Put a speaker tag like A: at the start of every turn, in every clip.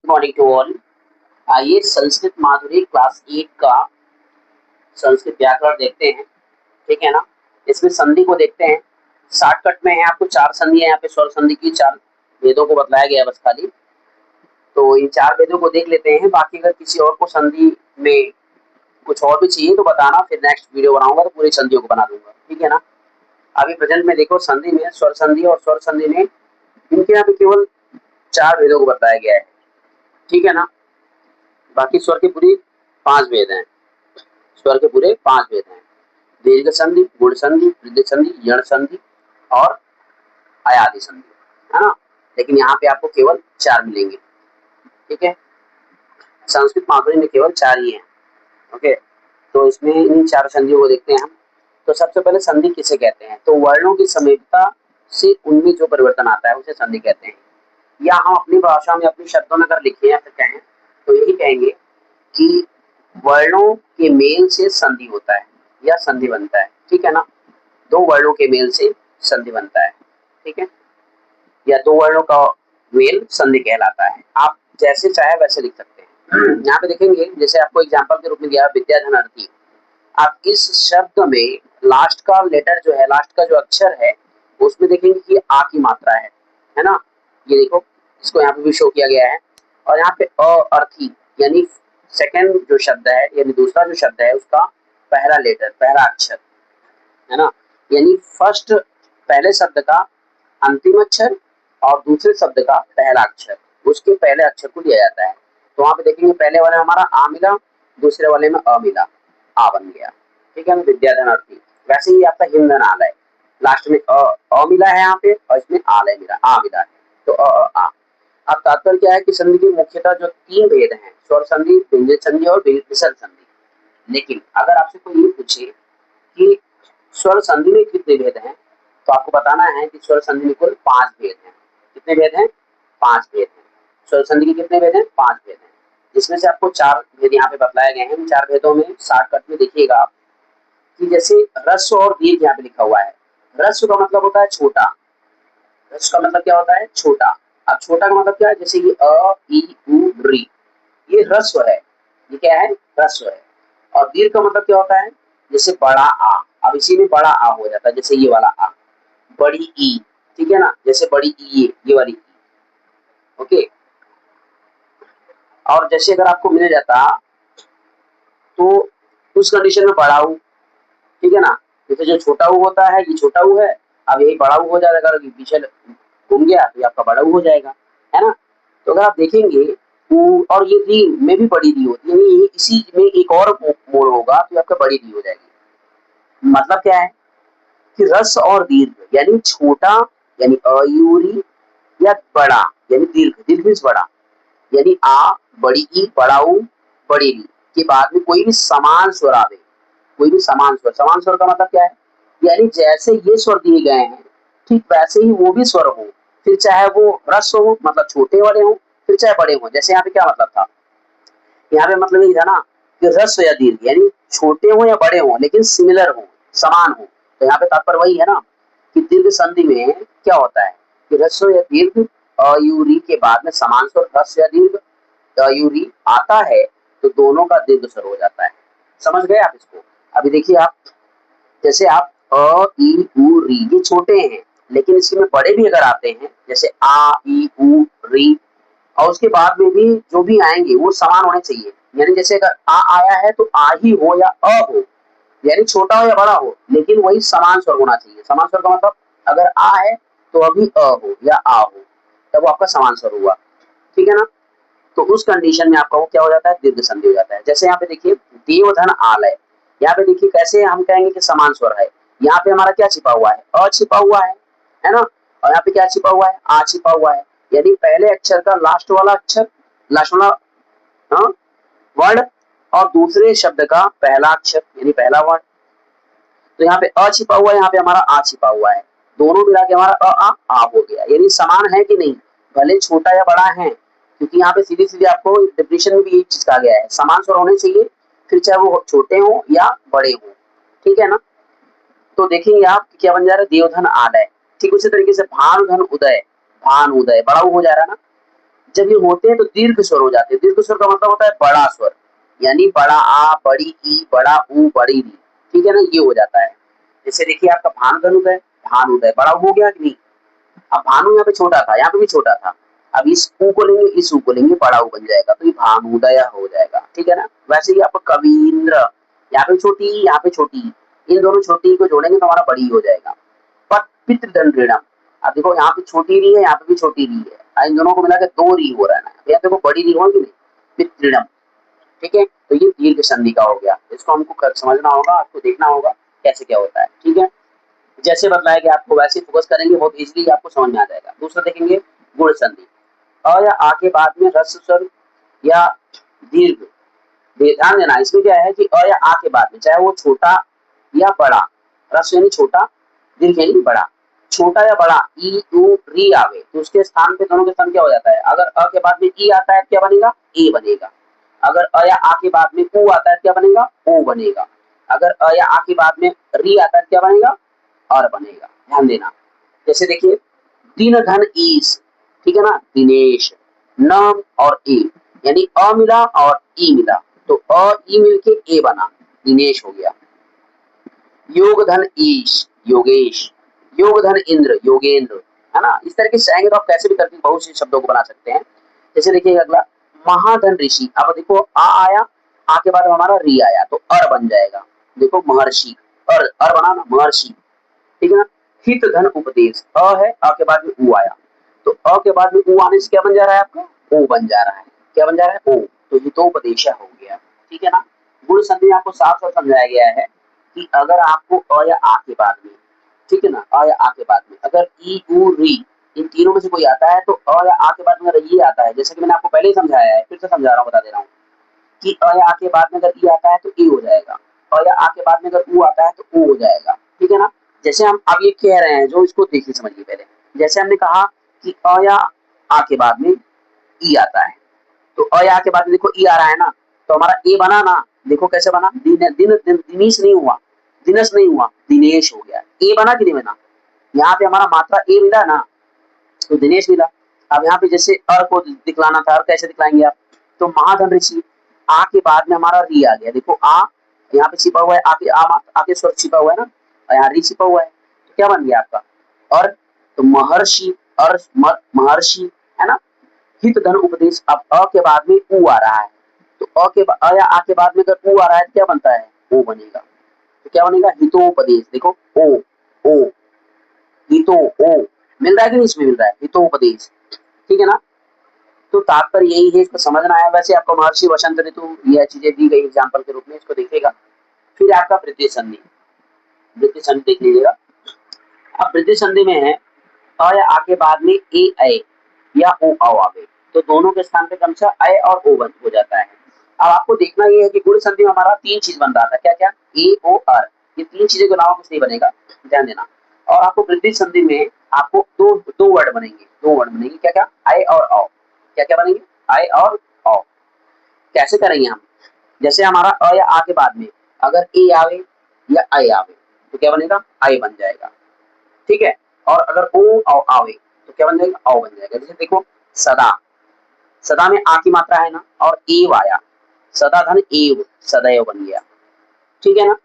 A: Morning to all. आइए संस्कृत माधुरी class 8 का संस्कृत व्याकरण देखते हैं। ठीक है ना। इसमें संधि को देखते हैं। शॉर्टकट में है, आपको 4 संधि है यहाँ पे, स्वर संधि की 4 भेदों को बतलाया गया है बस खाली। तो इन 4 भेदों को देख लेते हैं। बाकी अगर किसी और को संधि में कुछ और भी चाहिए तो बताना, फिर नेक्स्ट वीडियो बनाऊंगा तो पूरी संधियों को बना दूंगा। ठीक है ना। अभी प्रेजेंट में देखो, संधि में स्वर संधि और स्वर संधि में इनके यहाँ पे केवल 4 भेदों को बताया गया है। ठीक है ना। बाकी स्वर के पूरी 5 भेद हैं। स्वर के पूरे 5 भेद हैं। दीर्घ संधि, गुण संधि, वृद्धि संधि, यण संधि और अयादि संधि, है ना। लेकिन यहाँ पे आपको केवल 4 मिलेंगे। ठीक है। संस्कृत माधुरी में केवल 4 ही हैं। ओके। तो इसमें इन 4 संधियों को देखते हैं हम। तो सबसे पहले संधि किसे कहते हैं? तो वर्णों की समीपता से उनमें जो परिवर्तन आता है उसे संधि कहते हैं। या हम अपनी भाषा में अपने शब्दों में अगर लिखें या फिर कहें तो यही कहेंगे कि वर्णों के मेल से संधि होता है या संधि बनता है। ठीक है ना। 2 वर्णों के मेल से संधि बनता है। ठीक है। या 2 वर्णों का मेल संधि कहलाता है। आप जैसे चाहे वैसे लिख सकते हैं। यहाँ पे देखेंगे, जैसे आपको एग्जांपल के रूप में दिया विद्याधन अर्थी। आप इस शब्द में लास्ट का लेटर जो है, लास्ट का जो अक्षर है उसमें देखेंगे कि आ की मात्रा है ना। ये देखो, इसको यहाँ पे भी शो किया गया है। और यहाँ पे अर्थी यानी सेकंड जो शब्द है, यानी दूसरा जो शब्द है उसका पहला लेटर, पहला अक्षर, है ना। यानी फर्स्ट, पहले शब्द का अंतिम अक्षर और दूसरे शब्द का पहला अक्षर, उसके पहले अक्षर को लिया जाता है। तो वहां पे देखेंगे पहले वाले में हमारा आ मिला, दूसरे वाले में अ मिला, आ बन गया। ठीक है। विद्याधन अर्थी। वैसे ही आपका हिंदन आलय, लास्ट में अ मिला है यहाँ पे और इसमें आलय मिला, आ मिला है, तो आ। अब तात्पर्य क्या है कि संधि के मुख्यतः जो 3 भेद हैं, स्वर संधि, व्यंजन संधि और विसर्ग संधि। लेकिन अगर आपसे कोई ये पूछे कि स्वर संधि में कितने भेद हैं, तो आपको बताना है कि स्वर संधि में कुल 5 भेद हैं। कितने भेद हैं? 5 भेद हैं। स्वर संधि के कितने भेद हैं? 5 भेद हैं, जिसमें से आपको 4 भेद यहाँ पे बतलाए गए हैं। इन 4 भेदों में शॉर्टकट में देखिएगा आप कि जैसे ह्रस्व और दीर्घ यहाँ पे लिखा हुआ है। ह्रस्व का मतलब होता है छोटा। ह्रस्व का मतलब क्या होता है? छोटा। अब छोटा का मतलब क्या है? जैसे कि अ, ई, उ, री, ये ह्रस्व है। ये क्या है? ह्रस्व है। और दीर्घ का मतलब क्या होता है? जैसे बड़ा आ। अब इसी में बड़ा आ हो जाता है, जैसे ये वाला आ। बड़ी ई, ठीक है ना, जैसे बड़ी ई, ये वाली ई। ओके। और जैसे अगर आपको मिल जाता तो उस कंडीशन में बड़ा ऊ, ठीक है ना। जैसे जो छोटा ऊ होता है, ये छोटा ऊ है, अब यही बड़ा ऊ हो जाएगा। अगर पीछे घूम गया तो ये आपका बड़ा ऊ हो जाएगा, है ना। तो अगर आप देखेंगे ऊ और ये री में भी बड़ी री होती है, यानी इसी में एक और मोड़ होगा तो आपका बड़ी री हो जाएगी। मतलब क्या है कि रस और दीर्घ यानी छोटा यानी अयूरी, या बड़ा यानी दीर्घ, दीर्घ मीन्स बड़ा, यानी आ, बड़ी ई, बड़ा ऊ, बड़ी री के बाद में कोई भी समान स्वर आवे, कोई भी समान स्वर। समान स्वर का मतलब क्या है? यानी जैसे ये स्वर दिए गए हैं ठीक वैसे ही वो भी स्वर हो, फिर चाहे वो ह्रस्व हो मतलब छोटे वाले हो, फिर चाहे बड़े हो। जैसे यहाँ पे क्या मतलब था? यहाँ पे मतलब ये था ना कि ह्रस्व या दीर्घ यानी छोटे हो या बड़े हो लेकिन सिमिलर हो, समान हो। तो यहाँ पे तात्पर्य वही है ना कि दीर्घ संधि में क्या होता है कि ह्रस्व या दीर्घ अयूरी के बाद में समान स्वर ह्रस्व या दीर्घ अयूरी आता है तो दोनों का दीर्घ स्वर हो जाता है। समझ गए आप इसको? अभी देखिए आप, जैसे आप अ, ई, उ, री ये छोटे हैं, लेकिन इसमें बड़े भी अगर आते हैं जैसे आ, ई, उ, री, और उसके बाद में भी जो भी आएंगे वो समान होने चाहिए। यानी जैसे अगर आ आया है तो आ ही हो या अ हो, यानी छोटा हो या बड़ा हो, लेकिन वही समान स्वर होना चाहिए। समान स्वर का मतलब अगर आ है तो अभी अ हो या आ हो, तब वो आपका समान स्वर हुआ। ठीक है ना। तो उस कंडीशन में आपका वो क्या हो जाता है? दीर्घ संधि हो जाता है। जैसे यहाँ पे देखिए देवधन आलय, यहाँ पे देखिए कैसे हम कहेंगे कि समान स्वर है। यहाँ पे हमारा क्या छिपा हुआ है? अ छिपा हुआ है ना। और यहाँ पे क्या छिपा हुआ है? आ छिपा हुआ है। यानी पहले अक्षर का लास्ट वाला अक्षर, लास्ट वाला हाँ वर्ड, और दूसरे शब्द का पहला अक्षर यानी पहला वर्ड। तो यहाँ पे अ छिपा हुआ है, यहाँ पे हमारा आ छिपा हुआ है। दोनों मिला के हमारा आ हो गया। यानी समान है कि नहीं? भले छोटा या बड़ा है, क्योंकि यहाँ पे सीधी सीधी आपको डेफिनेशन में भी यही चीज कहा गया है, समान स्वर होने चाहिए, फिर चाहे वो छोटे हो या बड़े हो। ठीक है ना। तो देखेंगे आप क्या बन जा रहा है? देवधन आलय। ठीक उसी तरीके से भानुधन उदय, भान उदय बड़ा हो जा रहा है ना। जब ये होते हैं तो दीर्घ स्वर हो जाते हैं। दीर्घ स्वर का मतलब होता है बड़ा स्वर, यानी बड़ा आ, बड़ी ई, बड़ा ऊ, बड़ी री, ठीक है ना, ये हो जाता है। जैसे देखिए आपका भानुधनुदय, भानुदय बड़ा हो गया कि नहीं। अब भानु यहाँ पे छोटा था, यहाँ पे भी छोटा था। अब इस ऊ को लेंगे, इस ऊ को लेंगे, बड़ा ऊ बन जाएगा, तो ये भानुदय हो जाएगा, ठीक है ना। वैसे ही आपको कवींद्र, यहाँ पे छोटी, यहाँ पे छोटी, इन दोनों छोटी को जोड़ेंगे तो हमारा बड़ी हो जाएगा। पर पितृदंड्रिणम, अब देखो यहाँ पे छोटी री है, यहाँ पे भी छोटी री है, इन दोनों को मिला के दो री हो रहा है ना, यहाँ देखो बड़ी री होगी नहीं, पितृणम, ठीक है। तो ये दीर्घ संधि का हो गया, इसको हमको समझना होगा, आपको देखना होगा कैसे क्या होता है, ठीक है। जैसे बतलाया कि आपको वैसे फोकस करेंगे, बहुत इजीली आपको समझ में आ जाएगा। दूसरा देखेंगे गुण संधि। अ या आ के बाद में ह्रस्व स्वर या दीर्घ, ध्यान देना इसमें क्या है कि अ या आ के बाद में चाहे वो छोटा या बड़ा, ह्रस्व यानी छोटा, दीर्घ यानी बड़ा, छोटा या बड़ा ई उ री आवे तो उसके स्थान पे दोनों के स्थान क्या हो जाता है। अगर अ के बाद में ई आता है क्या बनेगा, ए बनेगा। अगर अ या आ के बाद में उ आता है क्या बनेगा, ओ बनेगा। अगर अ या आ के बाद में री आता है क्या बनेगा, और बनेगा। ध्यान देना, जैसे देखिए दिन धन ईस, ठीक है ना, दिनेश, न और ए, यानी अ मिला और ई मिला, तो अ ई मिलके ए बना, दिनेश हो गया। योग धन ईश, योगेश, योग धन इंद्र, योगेंद्र, है ना। इस तरह के चाहेंगे तो आप कैसे भी करके बहुत से शब्दों को बना सकते हैं। जैसे देखिए अगला महाधन ऋषि, अब देखो आ आया, आ के बाद हमारा री आया तो अर बन जाएगा। देखो महर्षि, अर बना ना, महर्षि, ठीक है ना। हित धन उपदेश, अ है, अ के बाद में उ आया, तो अ के बाद में उ आने से क्या बन जा रहा है आपका, ओ बन जा रहा है। क्या बन जा रहा है, ओ, तो हितोपदेश हो गया, ठीक है ना। गुण संधि में आपको साफ साफ समझाया गया है कि अगर आपको अ या आ के बाद में, ठीक है ना, अ या आ के बाद में अगर ई उ री इन तीनों में से कोई आता है तो अ या आ के बाद में अगर ये आता है, जैसे कि मैंने आपको पहले ही समझाया है, फिर से समझा रहा हूँ, बता दे रहा हूँ कि अ या आ के बाद में अगर ई आता है तो ए हो जाएगा, अ या आ के बाद में अगर उ आता है तो ओ हो जाएगा, ठीक है ना। जैसे हम अब ये कह रहे हैं, जो इसको देखिए समझिए पहले, जैसे हमने कहा कि अ या आ के बाद में ई आता है, तो अ या आ के बाद में देखो ई आ रहा है ना, तो हमारा ए बना ना, देखो कैसे बना, दिनेश नहीं हुआ, दिनेश नहीं हुआ, दिनेश हो गया। ए बना कि नहीं बना, यहाँ पे हमारा मात्रा ए मिला ना, तो दिनेश मिला। अब यहाँ पे जैसे अ को दिखलाना था, और कैसे दिखलाएंगे आप, तो महाधन ऋषि, आ के बाद में हमारा री आ गया, देखो आ यहाँ पे छिपा हुआ है, आके आके स्वर छिपा हुआ है ना, और यहाँ री छिपा हुआ है, तो क्या बन गया आपका, और तो महर्षि, और महर्षि, है ना। हित धन उपदेश, अब अ के बाद में उ आ रहा है, तो अ या आ के बाद में अगर उ आ रहा है तो क्या बनता है, ओ बनेगा। तो क्या बनेगा, हितोपदेश, देखो ओ, ओ, हितो, ओ, मिल रहा है कि नहीं, इसमें मिल रहा है हितोपदेश, ठीक है ना। तो तात्पर्य यही है, इसको समझना है। वैसे आपको महर्षि वसंत ऋतु यह चीजें दी गई एग्जाम्पल के रूप में, इसको देखिएगा। फिर आपका वृद्धि संधि, वृद्धि संधि देख लीजिएगा। अब वृद्धि संधि में है अ या आ के बाद में ए ऐ या ओ औ आवे, तो दोनों के स्थान पे क्रमशः ऐ और ओ बन हो जाता है। अब आपको देखना ये है कि गुण संधि में हमारा तीन चीज बन रहा था, क्या क्या, ए ओ आर, ये तीन चीजें के अलावा कुछ नहीं बनेगा, ध्यान देना। और आपको वृद्धि संधि में आपको दो दो वर्ड बनेंगे, दो वर्ड बनेंगे, क्या क्या, ऐ और औ, क्या क्या बनेंगे, ऐ और औ। कैसे करेंगे हम, जैसे हमारा अ या आ के बाद में अगर ए आवे या ऐ आवे तो क्या बनेगा, ऐ बन जाएगा, ठीक है। और अगर ओ और आवे तो क्या बन जाएगा, औ बन जाएगा। जैसे देखो सदा, सदा में आ की मात्रा है ना, और एव आया, सदा धन एव, सदैव बन गया, ठीक है ना।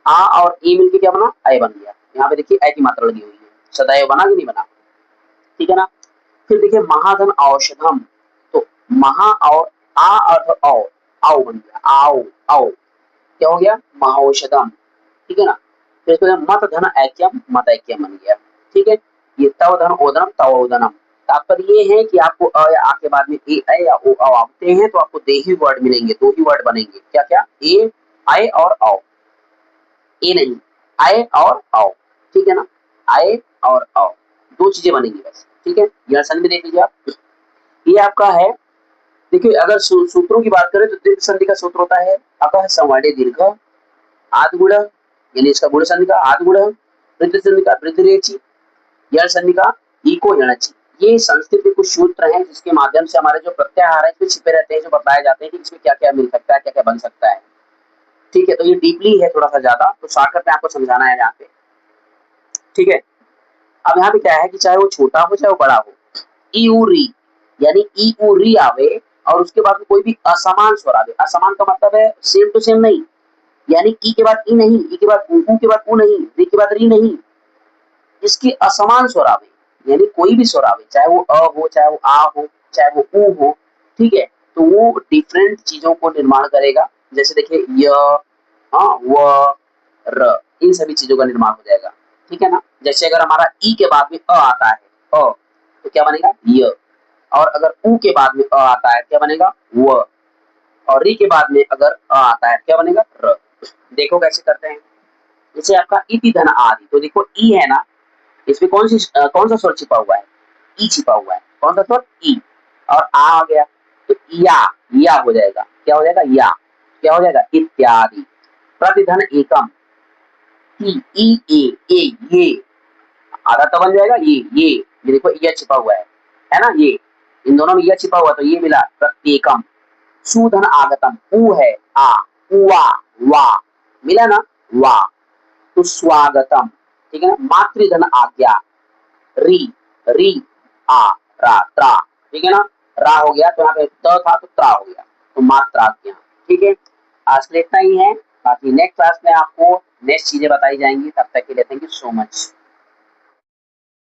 A: आ और ए मिलके क्या बना, ऐ बन गया। यहाँ पे देखिए ऐ की मात्रा लगी हुई है, सदैव बना कि नहीं बना, ठीक है ना। फिर देखिए महाधन औषधम, तो महा और आ अर्थ औ, आओ बन गया, आओ, आओ, क्या हो गया, महौषधम, ठीक है ना। फिर इसको मत धन ऐक्यम, मत ऐक्यम बन गया, ठीक है। ये तव धन ओदनम, तव ओदनम। तात्पर्य ये है कि आपको अ या आ के बाद में ए ऐ या ओ औ आते हैं तो आपको दो ही वर्ड मिलेंगे, दो ही वर्ड बनेंगे, क्या क्या, ए ऐ और औ, ए नहीं, ऐ और औ, ठीक है ना, ऐ और औ, दो चीजें बनेंगी बस, ठीक है। यह सन में देख लीजिए आप, ये आपका है। देखिए अगर सूत्रों की बात करें तो दीर्घ संधि का सूत्र होता है अतः संवर्णे दीर्घ आदगुण, यानी इसका गुण संधि का आदगुण, वृद्धि संधि का वृद्धिरेचि, यण संधि का इको यणचि। ये संस्कृत के कुछ सूत्र हैं जिसके माध्यम से हमारे जो प्रत्याहार है इसमें छिपे रहते हैं, जो बताए जाते हैं कि इसमें क्या क्या मिल सकता है, क्या क्या बन सकता है, ठीक है। तो ये डीपली है थोड़ा सा ज्यादा, तो शॉर्टकट में आपको समझाना है यहाँ पे, ठीक है। अब यहाँ पे क्या है कि चाहे वो छोटा हो चाहे वो बड़ा हो, ई उ री, यानी ई उ री आवे और उसके बाद में कोई भी असमान स्वर आवे। असमान का मतलब है सेम टू सेम नहीं, यानी ई के बाद ई नहीं, ई के बाद उ के बाद उ नहीं, री के बाद री नहीं, इसके असमान स्वर आवे, यानी कोई भी स्वर आवे, चाहे वो अ हो, चाहे वो आ हो, चाहे वो उ हो, ठीक है? तो वो डिफरेंट चीज़ों को निर्माण करेगा। जैसे देखिए य, हाँ, व, र, इन सभी चीज़ों का निर्माण हो जाएगा, ठीक है ना? जैसे अगर हमारा ई के बाद में अ आता है, तो क्या बनेगा? य। और अगर उ के बाद में अ आता है, क्या बनेगा? व। और री के बाद में अगर अ आता है, क्या बनेगा? र। देखो कैसे करते हैं। जैसे आपका इति धन आदि, तो देखो ई है ना, इसमें कौन सा स्वर छिपा हुआ है? ई छिपा हुआ है। कौन सा स्वर? ई। और आ गया तो या हो जाएगा। क्या हो जाएगा? या। क्या हो जाएगा? इत्यादि। प्रतिधन एकम, ये आधा तो बन जाएगा ये देखो ये छिपा हुआ है ना? ये इन दोनों में ये छिपा हुआ, तो ये मिला प्रत्येकम। सुधन आगतम, उ है आ, उवा, वा, मिला ना? वा। तो स्वागतम, ठीक है ना? मातृधन आज्ञा, री, री, आ, रा, त्रा, ठीक है ना? रा हो गया तो यहाँ पे त था तो त्रा हो गया, तो मात्राज्ञा, ठीक है? आज के लिए इतना ही है, बाकी नेक्स्ट क्लास में आपको नेक्स्ट चीजें बताई जाएंगी। तब तक के लिए थैंक यू सो मच।